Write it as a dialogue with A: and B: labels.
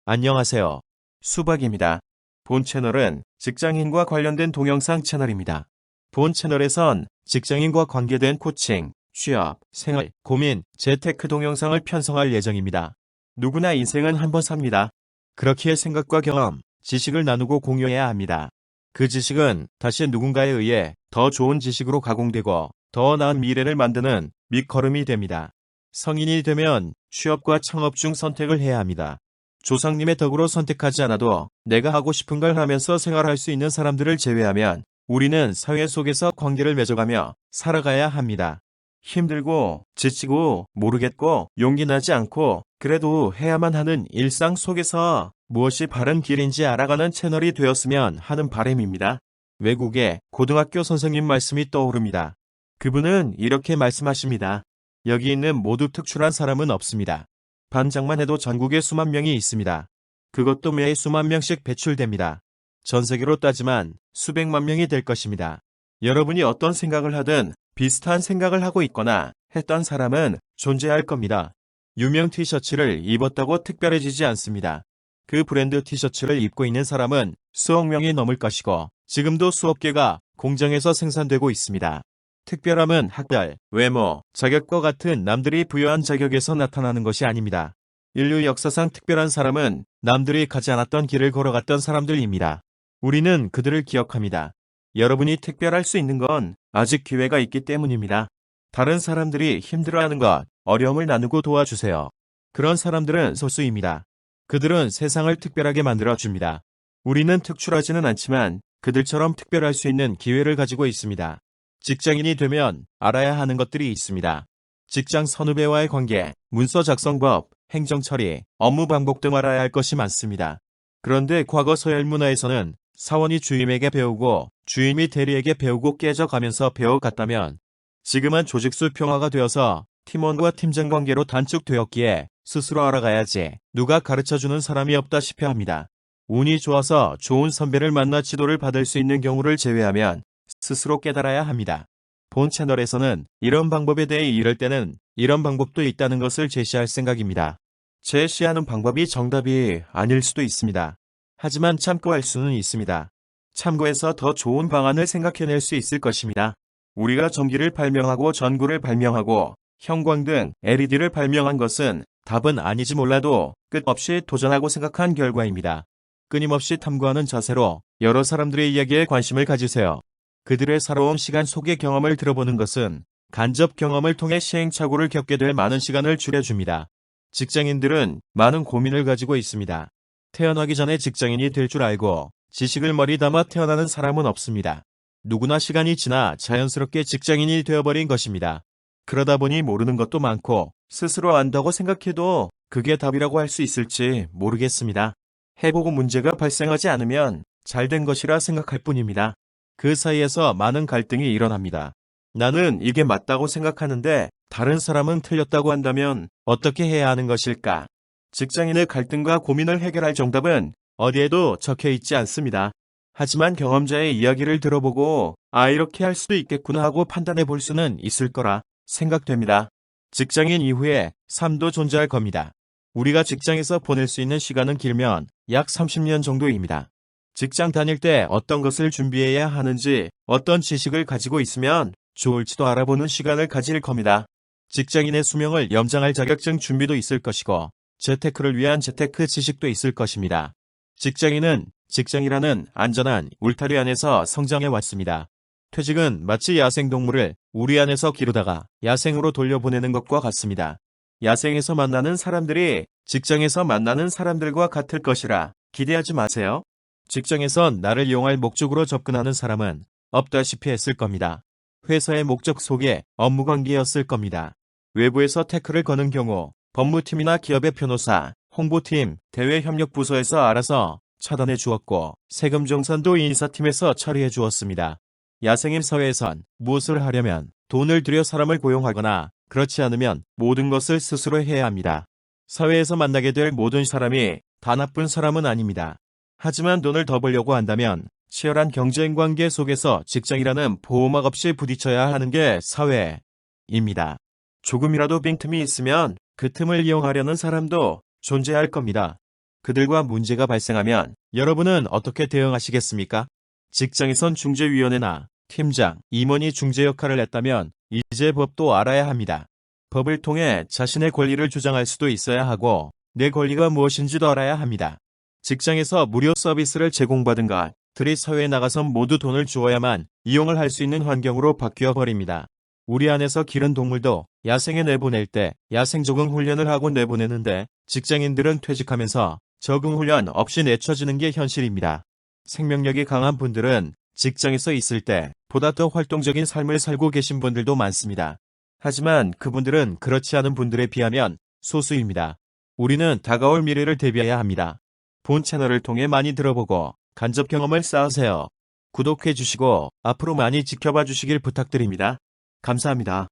A: 안녕하세요. 수박입니다. 본 채널은 직장인과 관련된 동영상 채널입니다. 본 채널에선 직장인과 관계된 코칭, 취업, 생활, 고민, 재테크 동영상을 편성할 예정입니다. 누구나 인생은 한 번 삽니다. 그렇기에 생각과 경험, 지식을 나누고 공유해야 합니다. 그 지식은 다시 누군가에 의해 더 좋은 지식으로 가공되고 더 나은 미래를 만드는 밑거름이 됩니다. 성인이 되면 취업과 창업 중 선택을 해야 합니다. 조상님의 덕으로 선택하지 않아도 내가 하고 싶은 걸 하면서 생활할 수 있는 사람들을 제외하면 우리는 사회 속에서 관계를 맺어가며 살아가야 합니다. 힘들고 지치고 모르겠고 용기 나지 않고 그래도 해야만 하는 일상 속에서 무엇이 바른 길인지 알아가는 채널이 되었으면 하는 바람입니다. 외국의 고등학교 선생님 말씀이 떠오릅니다. 그분은 이렇게 말씀하십니다. 여기 있는 모두 특출한 사람은 없습니다. 반장만 해도 전국에 수만 명이 있습니다. 그것도 매해 수만 명씩 배출됩니다. 전 세계로 따지만 수백만 명이 될 것입니다. 여러분이 어떤 생각을 하든 비슷한 생각을 하고 있거나 했던 사람은 존재할 겁니다. 유명 티셔츠를 입었다고 특별해지지 않습니다. 그 브랜드 티셔츠를 입고 있는 사람은 수억 명이 넘을 것이고 지금도 수억 개가 공장에서 생산되고 있습니다. 특별함은 학벌, 외모, 자격과 같은 남들이 부여한 자격에서 나타나는 것이 아닙니다. 인류 역사상 특별한 사람은 남들이 가지 않았던 길을 걸어갔던 사람들입니다. 우리는 그들을 기억합니다. 여러분이 특별할 수 있는 건 아직 기회가 있기 때문입니다. 다른 사람들이 힘들어하는 것, 어려움을 나누고 도와주세요. 그런 사람들은 소수입니다. 그들은 세상을 특별하게 만들어줍니다. 우리는 특출하지는 않지만 그들처럼 특별할 수 있는 기회를 가지고 있습니다. 직장인이 되면 알아야 하는 것들이 있습니다. 직장 선후배와의 관계, 문서 작성법, 행정 처리, 업무 방법 등 알아야 할 것이 많습니다. 그런데 과거 서열 문화에서는 사원이 주임에게 배우고 주임이 대리에게 배우고 깨져가면서 배워갔다면 지금은 조직수 평화가 되어서 팀원과 팀장 관계로 단축되었기에 스스로 알아가야지 누가 가르쳐주는 사람이 없다시피 합니다. 운이 좋아서 좋은 선배를 만나 지도를 받을 수 있는 경우를 제외하면 스스로 깨달아야 합니다. 본 채널에서는 이런 방법에 대해 이럴 때는 이런 방법도 있다는 것을 제시할 생각입니다. 제시하는 방법이 정답이 아닐 수도 있습니다. 하지만 참고할 수는 있습니다. 참고해서 더 좋은 방안을 생각해낼 수 있을 것입니다. 우리가 전기를 발명하고 전구를 발명하고 형광등, LED를 발명한 것은 답은 아니지 몰라도 끝없이 도전하고 생각한 결과입니다. 끊임없이 탐구하는 자세로 여러 사람들의 이야기에 관심을 가지세요. 그들의 살아온 시간 속의 경험을 들어보는 것은 간접 경험을 통해 시행착오를 겪게 될 많은 시간을 줄여줍니다. 직장인들은 많은 고민을 가지고 있습니다. 태어나기 전에 직장인이 될 줄 알고 지식을 머리 담아 태어나는 사람은 없습니다. 누구나 시간이 지나 자연스럽게 직장인이 되어버린 것입니다. 그러다 보니 모르는 것도 많고 스스로 안다고 생각해도 그게 답이라고 할 수 있을지 모르겠습니다. 해보고 문제가 발생하지 않으면 잘된 것이라 생각할 뿐입니다. 그 사이에서 많은 갈등이 일어납니다. 나는 이게 맞다고 생각하는데 다른 사람은 틀렸다고 한다면 어떻게 해야 하는 것일까? 직장인의 갈등과 고민을 해결할 정답은 어디에도 적혀 있지 않습니다. 하지만 경험자의 이야기를 들어보고 이렇게 할 수도 있겠구나 하고 판단해 볼 수는 있을 거라 생각됩니다. 직장인 이후에 삶도 존재할 겁니다. 우리가 직장에서 보낼 수 있는 시간은 길면 약 30년 정도입니다. 직장 다닐 때 어떤 것을 준비해야 하는지, 어떤 지식을 가지고 있으면 좋을지도 알아보는 시간을 가질 겁니다. 직장인의 수명을 연장할 자격증 준비도 있을 것이고, 재테크를 위한 재테크 지식도 있을 것입니다. 직장인은 직장이라는 안전한 울타리 안에서 성장해 왔습니다. 퇴직은 마치 야생동물을 우리 안에서 기르다가 야생으로 돌려보내는 것과 같습니다. 야생에서 만나는 사람들이 직장에서 만나는 사람들과 같을 것이라 기대하지 마세요. 직장에선 나를 이용할 목적으로 접근하는 사람은 없다시피 했을 겁니다. 회사의 목적 속에 업무 관계였을 겁니다. 외부에서 태클을 거는 경우 법무팀이나 기업의 변호사, 홍보팀, 대외협력부서에서 알아서 차단해 주었고 세금정산도 인사팀에서 처리해 주었습니다. 야생인 사회에선 무엇을 하려면 돈을 들여 사람을 고용하거나 그렇지 않으면 모든 것을 스스로 해야 합니다. 사회에서 만나게 될 모든 사람이 다 나쁜 사람은 아닙니다. 하지만 돈을 더 벌려고 한다면 치열한 경쟁 관계 속에서 직장이라는 보호막 없이 부딪혀야 하는 게 사회입니다. 조금이라도 빈틈이 있으면 그 틈을 이용하려는 사람도 존재할 겁니다. 그들과 문제가 발생하면 여러분은 어떻게 대응하시겠습니까? 직장에선 중재위원회나 팀장, 임원이 중재 역할을 했다면 이제 법도 알아야 합니다. 법을 통해 자신의 권리를 주장할 수도 있어야 하고 내 권리가 무엇인지도 알아야 합니다. 직장에서 무료 서비스를 제공받은 것들이 사회에 나가서 모두 돈을 주어야만 이용을 할 수 있는 환경으로 바뀌어 버립니다. 우리 안에서 기른 동물도 야생에 내보낼 때 야생 적응 훈련을 하고 내보내는데 직장인들은 퇴직하면서 적응 훈련 없이 내쳐지는 게 현실입니다. 생명력이 강한 분들은 직장에서 있을 때 보다 더 활동적인 삶을 살고 계신 분들도 많습니다. 하지만 그분들은 그렇지 않은 분들에 비하면 소수입니다. 우리는 다가올 미래를 대비해야 합니다. 본 채널을 통해 많이 들어보고 간접 경험을 쌓으세요. 구독해 주시고 앞으로 많이 지켜봐 주시길 부탁드립니다. 감사합니다.